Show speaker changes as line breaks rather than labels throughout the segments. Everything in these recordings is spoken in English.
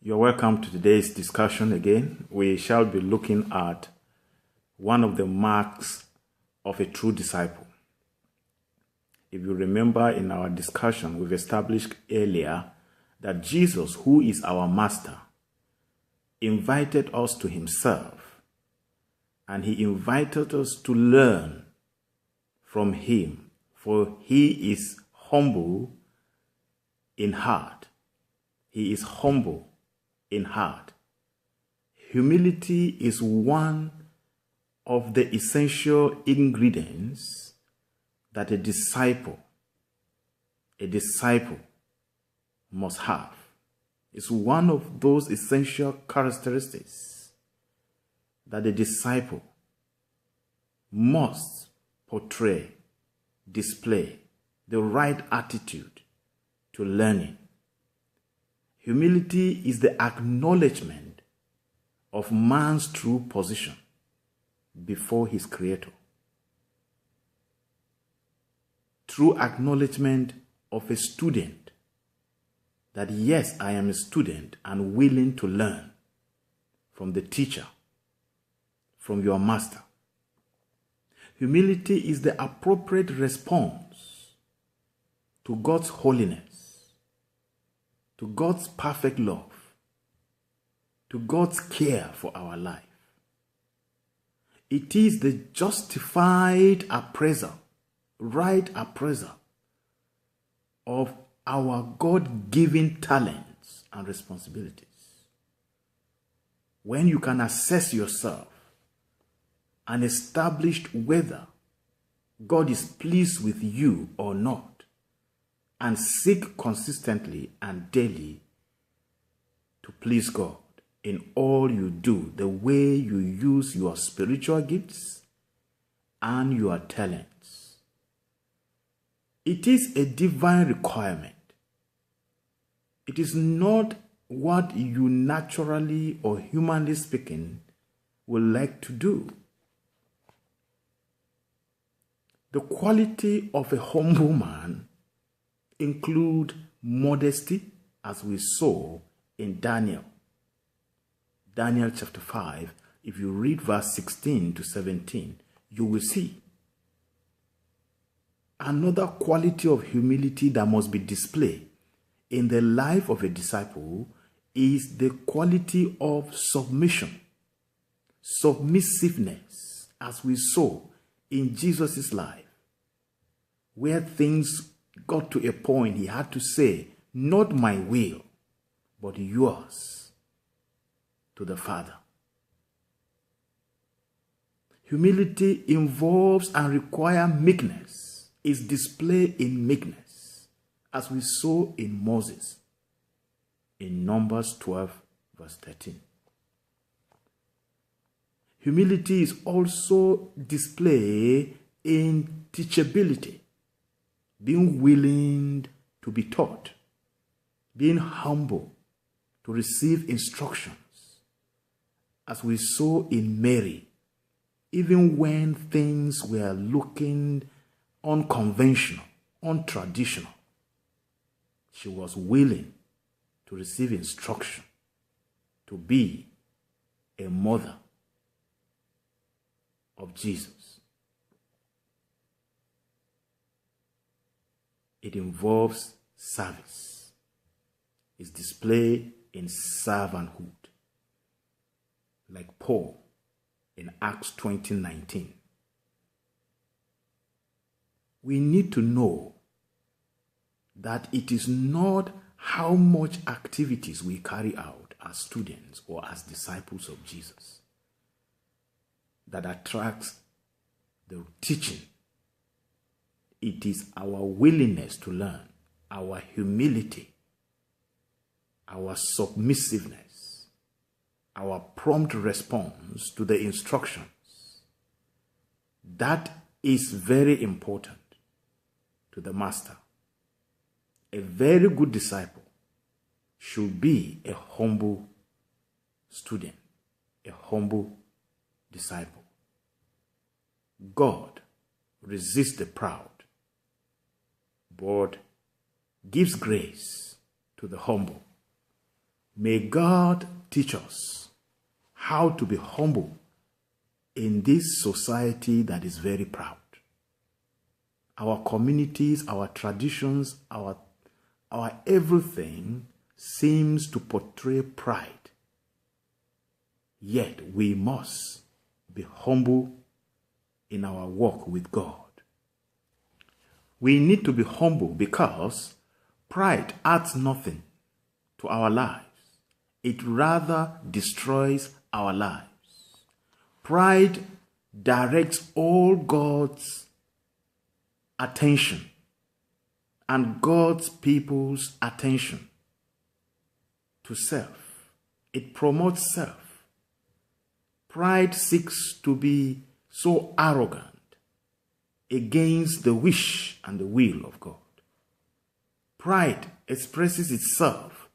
You're welcome to today's discussion again. We shall be looking at one of the marks of a true disciple. If you remember in our discussion, we've established earlier that Jesus, who is our master, invited us to himself, and he invited us to learn from him, for he is humble in heart. He is humble in heart. Humility is one of the essential ingredients that a disciple must have. It's one of those essential characteristics that a disciple must portray, display the right attitude to learning. Humility is the acknowledgement of man's true position before his Creator. True acknowledgement of a student that yes, I am a student and willing to learn from the teacher, from your master. Humility is the appropriate response to God's holiness, to God's perfect love, to God's care for our life. It is the justified appraisal, right appraisal of our God-given talents and responsibilities. When you can assess yourself and establish whether God is pleased with you or not, and seek consistently and daily to please God in all you do, the way you use your spiritual gifts and your talents. It is a divine requirement. It is not what you naturally or humanly speaking would like to do. The quality of a humble man include modesty, as we saw in Daniel chapter 5. If you read verse 16 to 17, you will see. Another quality of humility that must be displayed in the life of a disciple is the quality of submission, submissiveness, as we saw in Jesus' life, where things got to a point he had to say, not my will, but yours, to the Father. Humility involves and requires meekness, is displayed in meekness, as we saw in Moses, in Numbers 12, verse 13. Humility is also displayed in teachability, being willing to be taught, being humble to receive instructions, as we saw in Mary, even when things were looking unconventional, untraditional, she was willing to receive instruction, to be a mother of Jesus. It involves service. It's displayed in servanthood, like Paul in Acts 20:19. We need to know that it is not how much activities we carry out as students or as disciples of Jesus that attracts the teaching. It is our willingness to learn, our humility, our submissiveness, our prompt response to the instructions. That is very important to the master. A very good disciple should be a humble student, a humble disciple. God resists the proud, but gives grace to the humble. May God teach us how to be humble in this society that is very proud. Our communities, our traditions, our everything seems to portray pride. Yet we must be humble in our walk with God. We need to be humble because pride adds nothing to our lives. It rather destroys our lives. Pride directs all God's attention and God's people's attention to self. It promotes self. Pride seeks to be so arrogant against the wish and the will of God. Pride expresses itself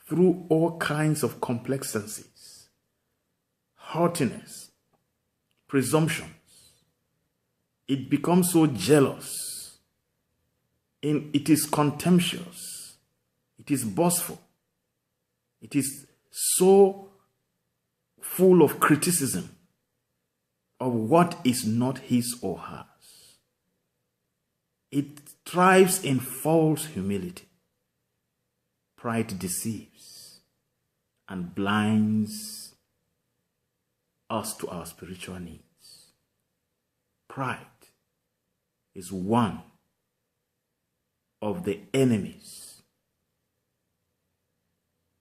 through all kinds of complexities, haughtiness, presumptions. It becomes so jealous. It is contemptuous. It is boastful. It is so full of criticism of what is not his or hers. It thrives in false humility. Pride deceives and blinds us to our spiritual needs. Pride is one of the enemies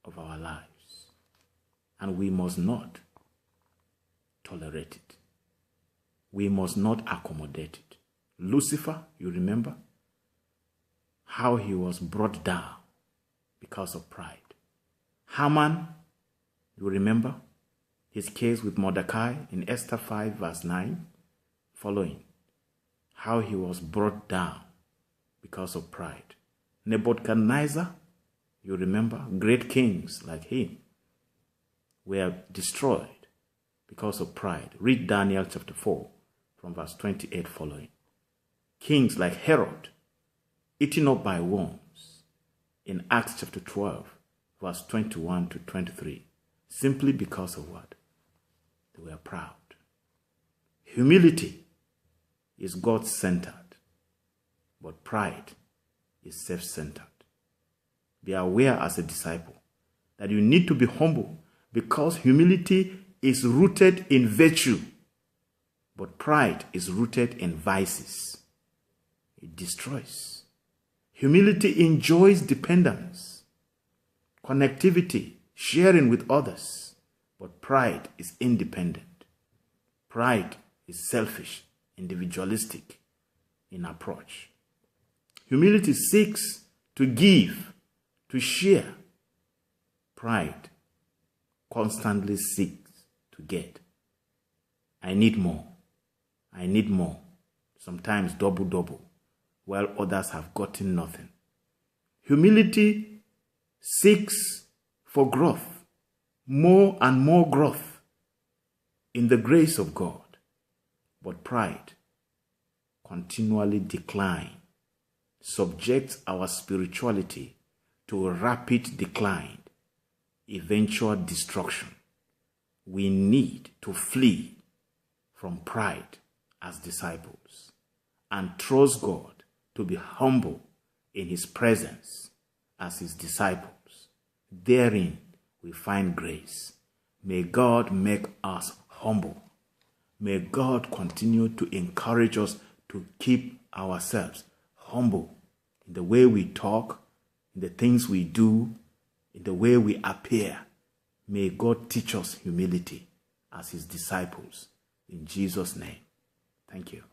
of our lives, and we must not tolerate it. We must not accommodate it. Lucifer, you remember how he was brought down because of pride. Haman, you remember his case with Mordecai in Esther 5 verse 9, following, how he was brought down because of pride. Nebuchadnezzar, you remember, great kings like him were destroyed because of pride. Read Daniel chapter 4 from verse 28 following. Kings like Herod, eaten up by worms in Acts chapter 12 verse 21 to 23, simply because of what? They were proud. Humility is God-centered, but pride is self-centered. Be aware as a disciple that you need to be humble, because humility is rooted in virtue, but pride is rooted in vices. It destroys. Humility enjoys dependence, connectivity, sharing with others, but pride is independent. Pride is selfish, individualistic in approach. Humility seeks to give, to share. Pride constantly seeks to get. I need more. I need more. Sometimes double, while others have gotten nothing. Humility seeks for growth, more and more growth in the grace of God. But pride continually decline, subjects our spirituality to a rapid decline, eventual destruction. We need to flee from pride as disciples and trust God to be humble in his presence as his disciples. Therein we find grace. May God make us humble. May God continue to encourage us to keep ourselves humble in the way we talk, in the things we do, in the way we appear. May God teach us humility as his disciples. In Jesus' name, thank you.